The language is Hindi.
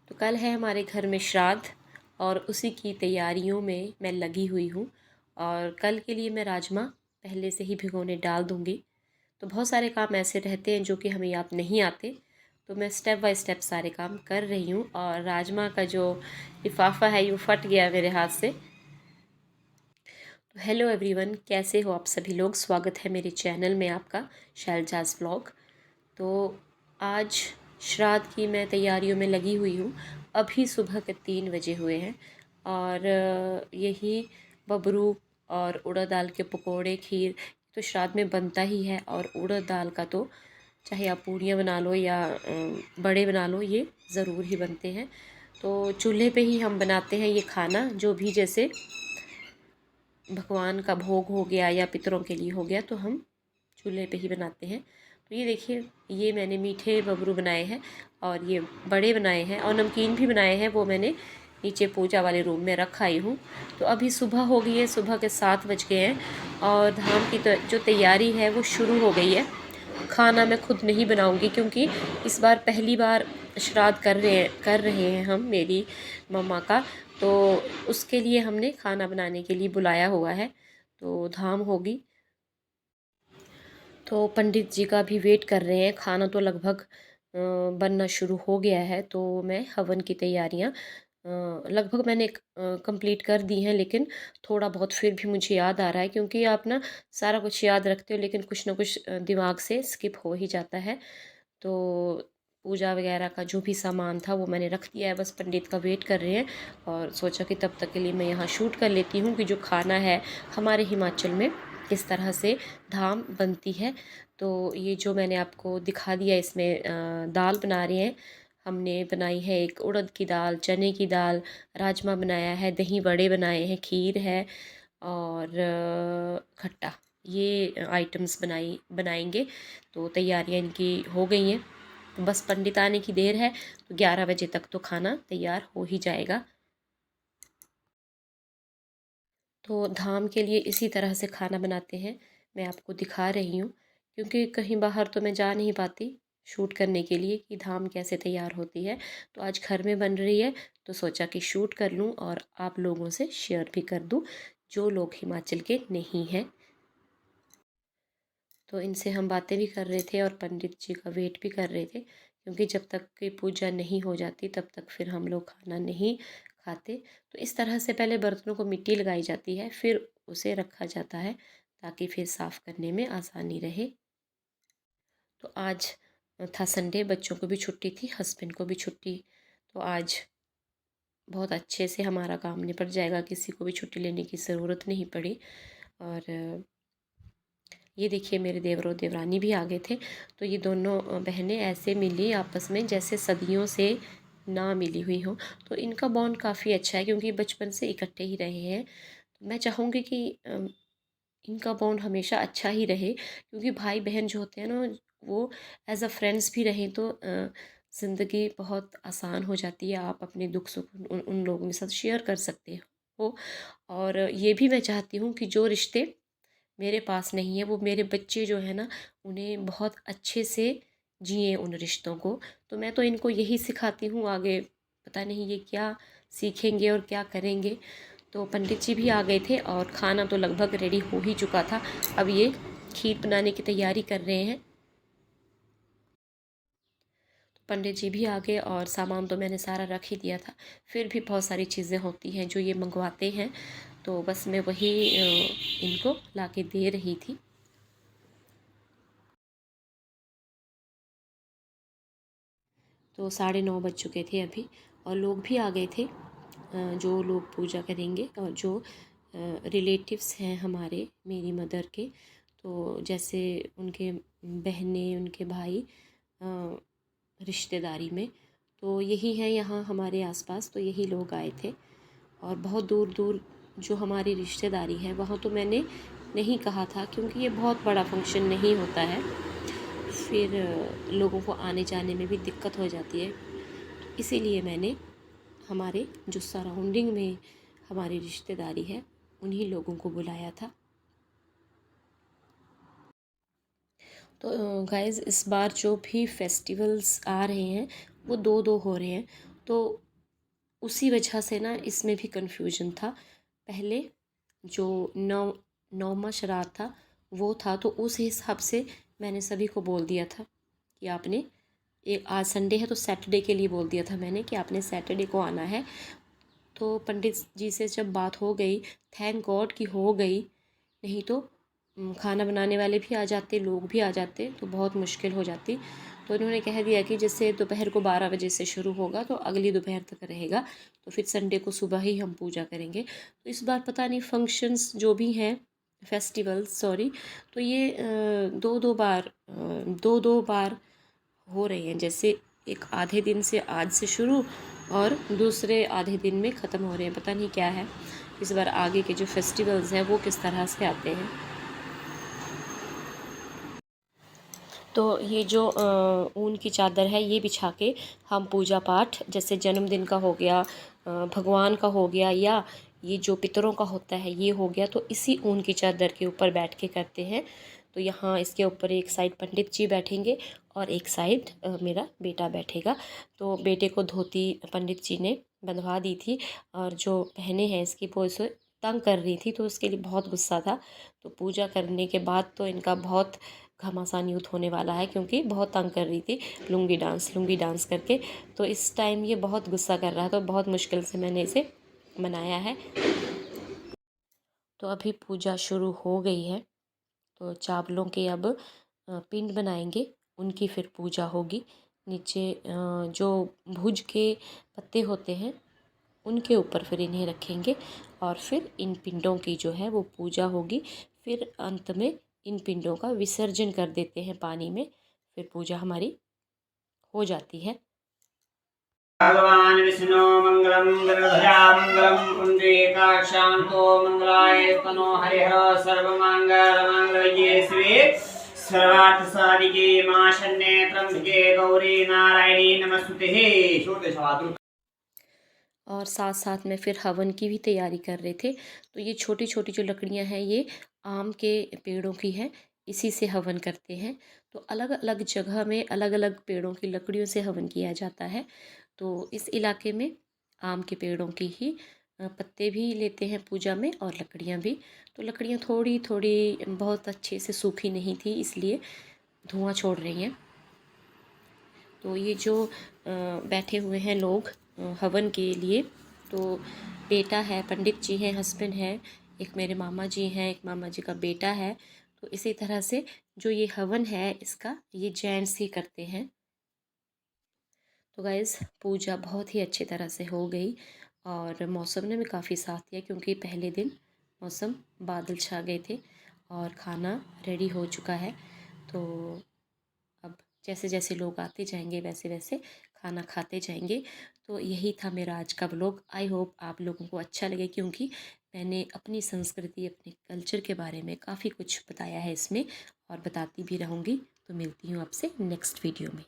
तो कल है हमारे घर में श्राद्ध और उसी की तैयारियों में मैं लगी हुई हूँ। और कल के लिए मैं राजमा पहले से ही भिगोने डाल दूँगी। तो बहुत सारे काम ऐसे रहते हैं जो कि हमें याद नहीं आते, तो मैं स्टेप बाय स्टेप सारे काम कर रही हूँ। और राजमा का जो लिफाफा है वो फट गया मेरे हाथ से। तो हेलो एवरीवन, कैसे हो आप सभी लोग। स्वागत है मेरे चैनल में आपका, शैलजाज़ व्लॉग। तो आज श्राद्ध की मैं तैयारियों में लगी हुई हूँ। अभी सुबह के 3 बजे हुए हैं और यही बबरू और उड़द दाल के पकोड़े, खीर तो श्राद्ध में बनता ही है। और उड़द दाल का तो चाहे आप पूड़ियाँ बना लो या बड़े बना लो, ये ज़रूर ही बनते हैं। तो चूल्हे पे ही हम बनाते हैं ये खाना, जो भी जैसे भगवान का भोग हो गया या पितरों के लिए हो गया तो हम चूल्हे पे ही बनाते हैं। तो ये देखिए, ये मैंने मीठे बबरू बनाए हैं और ये बड़े बनाए हैं और नमकीन भी बनाए हैं, वो मैंने नीचे पूजा वाले रूम में रखा ही हूँ। तो अभी सुबह हो गई है, सुबह के 7 बज गए हैं और धाम की जो तैयारी है वो शुरू हो गई है। खाना मैं खुद नहीं बनाऊंगी क्योंकि इस बार पहली बार श्राद्ध कर रहे हैं हम, मेरी मम्मा का। तो उसके लिए हमने खाना बनाने के लिए बुलाया हुआ है, तो धाम होगी। तो पंडित जी का भी वेट कर रहे हैं। खाना तो लगभग बनना शुरू हो गया है। तो मैं हवन की तैयारियां लगभग मैंने कंप्लीट कर दी हैं, लेकिन थोड़ा बहुत फिर भी मुझे याद आ रहा है, क्योंकि आप ना सारा कुछ याद रखते हो लेकिन कुछ ना कुछ दिमाग से स्किप हो ही जाता है। तो पूजा वगैरह का जो भी सामान था वो मैंने रख दिया है, बस पंडित का वेट कर रहे हैं। और सोचा कि तब तक के लिए मैं यहाँ शूट कर लेती हूँ कि जो खाना है हमारे हिमाचल में किस तरह से धाम बनती है। तो ये जो मैंने आपको दिखा दिया, इसमें दाल बना रहे हैं। हमने बनाई है एक उड़द की दाल, चने की दाल, राजमा बनाया है, दही बड़े बनाए हैं, खीर है और खट्टा। ये आइटम्स बनाएंगे। तो तैयारियां इनकी हो गई हैं, तो बस पंडित आने की देर है। तो 11 बजे तक तो खाना तैयार हो ही जाएगा। तो धाम के लिए इसी तरह से खाना बनाते हैं, मैं आपको दिखा रही हूँ, क्योंकि कहीं बाहर तो मैं जा नहीं पाती शूट करने के लिए कि धाम कैसे तैयार होती है। तो आज घर में बन रही है, तो सोचा कि शूट कर लूँ और आप लोगों से शेयर भी कर दूँ जो लोग हिमाचल के नहीं हैं। तो इनसे हम बातें भी कर रहे थे और पंडित जी का वेट भी कर रहे थे, क्योंकि जब तक की पूजा नहीं हो जाती तब तक फिर हम लोग खाना नहीं खाते। तो इस तरह से पहले बर्तनों को मिट्टी लगाई जाती है, फिर उसे रखा जाता है ताकि फिर साफ़ करने में आसानी रहे। तो आज था संडे, बच्चों को भी छुट्टी थी, हस्बैंड को भी छुट्टी। तो आज बहुत अच्छे से हमारा काम निपट जाएगा, किसी को भी छुट्टी लेने की ज़रूरत नहीं पड़ी। और ये देखिए, मेरे देवर और देवरानी भी आ गए थे। तो ये दोनों बहनें ऐसे मिली आपस में जैसे सदियों से ना मिली हुई हो। तो इनका बॉन्ड काफ़ी अच्छा है, क्योंकि बचपन से इकट्ठे ही रहे हैं। तो मैं चाहूँगी कि इनका बॉन्ड हमेशा अच्छा ही रहे, क्योंकि भाई बहन जो होते हैं ना, वो एज अ फ्रेंड्स भी रहें तो ज़िंदगी बहुत आसान हो जाती है। आप अपने दुख सुख उन उन लोगों के साथ शेयर कर सकते हो। और ये भी मैं चाहती हूँ कि जो रिश्ते मेरे पास नहीं है, वो मेरे बच्चे जो है ना, उन्हें बहुत अच्छे से जिए उन रिश्तों को। तो मैं तो इनको यही सिखाती हूँ, आगे पता नहीं ये क्या सीखेंगे और क्या करेंगे। तो पंडित जी भी आ गए थे और खाना तो लगभग रेडी हो ही चुका था। अब ये खीर बनाने की तैयारी कर रहे हैं। तो पंडित जी भी आ गए और सामान तो मैंने सारा रख ही दिया था। फिर भी बहुत सारी चीज़ें होती हैं जो ये मंगवाते हैं, तो बस मैं वही इनको ला के दे रही थी। तो 9:30 बज चुके थे अभी, और लोग भी आ गए थे, जो लोग पूजा करेंगे और जो रिलेटिव्स हैं हमारे, मेरी मदर के। तो जैसे उनके बहनें, उनके भाई रिश्तेदारी में, तो यही हैं यहाँ हमारे आसपास। तो यही लोग आए थे। और बहुत दूर दूर जो हमारी रिश्तेदारी है वहाँ तो मैंने नहीं कहा था, क्योंकि ये बहुत बड़ा फंक्शन नहीं होता है, फिर लोगों को आने जाने में भी दिक्कत हो जाती है। इसीलिए मैंने हमारे जो सराउंडिंग में हमारी रिश्तेदारी है उन्हीं लोगों को बुलाया था। तो गाइज़, इस बार जो भी फेस्टिवल्स आ रहे हैं वो दो दो हो रहे हैं। तो उसी वजह से ना इसमें भी कन्फ्यूजन था। पहले जो नौमा श्राद्ध था वो था, तो उस हिसाब से मैंने सभी को बोल दिया था कि आपने आज संडे है तो सैटरडे के लिए बोल दिया था मैंने कि आपने सैटरडे को आना है। तो पंडित जी से जब बात हो गई, थैंक गॉड कि हो गई, नहीं तो खाना बनाने वाले भी आ जाते, लोग भी आ जाते तो बहुत मुश्किल हो जाती। तो उन्होंने कह दिया कि जैसे दोपहर को 12 बजे से शुरू होगा तो अगली दोपहर तक रहेगा, तो फिर संडे को सुबह ही हम पूजा करेंगे। तो इस बार पता नहीं फंक्शंस जो भी हैं, फेस्टिवल्स सॉरी, तो ये दो दो बार हो रही हैं। जैसे एक आधे दिन से आज से शुरू और दूसरे आधे दिन में ख़त्म हो रहे हैं। पता नहीं क्या है इस बार आगे के जो फेस्टिवल्स हैं वो किस तरह से आते हैं। तो ये जो ऊन की चादर है ये बिछा के हम पूजा पाठ, जैसे जन्मदिन का हो गया, भगवान का हो गया, या ये जो पितरों का होता है ये हो गया, तो इसी ऊन की चादर के ऊपर बैठ के करते हैं। तो यहाँ इसके ऊपर एक साइड पंडित जी बैठेंगे और एक साइड मेरा बेटा बैठेगा। तो बेटे को धोती पंडित जी ने बंधवा दी थी, और जो बहनें हैं इसकी वो इसे तंग कर रही थी, तो उसके लिए बहुत गुस्सा था। तो पूजा करने के बाद तो इनका बहुत घमासान यूथ होने वाला है, क्योंकि बहुत तंग कर रही थी लुंगी डांस करके। तो इस टाइम ये बहुत गुस्सा कर रहा था, तो बहुत मुश्किल से मैंने इसे मनाया है। तो अभी पूजा शुरू हो गई है। तो चावलों के अब पिंड बनाएंगे, उनकी फिर पूजा होगी। नीचे जो भुज के पत्ते होते हैं उनके ऊपर फिर इन्हें रखेंगे, और फिर इन पिंडों की जो है वो पूजा होगी। फिर अंत में इन पिंडों का विसर्जन कर देते हैं पानी में, फिर पूजा हमारी हो जाती है। भगवान विष्णु मंगलम गरुड़ध्वजा मंगलम पुंडरीकाक्षांतो मंगलाय तनो हरिहर सर्वमंगल मंगल्ये शिवे सर्वार्थ साधिके मां शरण्ये त्र्यंबके गौरी नारायणी नमस्तुते। और साथ साथ में फिर हवन की भी तैयारी कर रहे थे। तो ये छोटी छोटी जो लकड़ियाँ हैं ये आम के पेड़ों की है, इसी से हवन करते हैं। तो अलग अलग जगह में अलग अलग पेड़ों की लकड़ियों से हवन किया जाता है। तो इस इलाके में आम के पेड़ों की ही पत्ते भी लेते हैं पूजा में, और लकड़ियाँ भी। तो लकड़ियाँ थोड़ी थोड़ी बहुत अच्छे से सूखी नहीं थी, इसलिए धुआं छोड़ रही हैं। तो ये जो बैठे हुए हैं लोग हवन के लिए, तो बेटा है, पंडित जी हैं, हस्बैंड है, एक मेरे मामा जी हैं, एक मामा जी का बेटा है। तो इसी तरह से जो ये हवन है इसका ये जेंट्स ही करते हैं। तो गाइज़ पूजा बहुत ही अच्छी तरह से हो गई, और मौसम ने भी काफ़ी साथ दिया, क्योंकि पहले दिन मौसम बादल छा गए थे और खाना रेडी हो चुका है। तो अब जैसे जैसे लोग आते जाएंगे वैसे वैसे खाना खाते जाएंगे। तो यही था मेरा आज का व्लॉग। आई होप आप लोगों को अच्छा लगे, क्योंकि मैंने अपनी संस्कृति, अपने कल्चर के बारे में काफ़ी कुछ बताया है इसमें, और बताती भी रहूँगी। तो मिलती हूँ आपसे नेक्स्ट वीडियो में।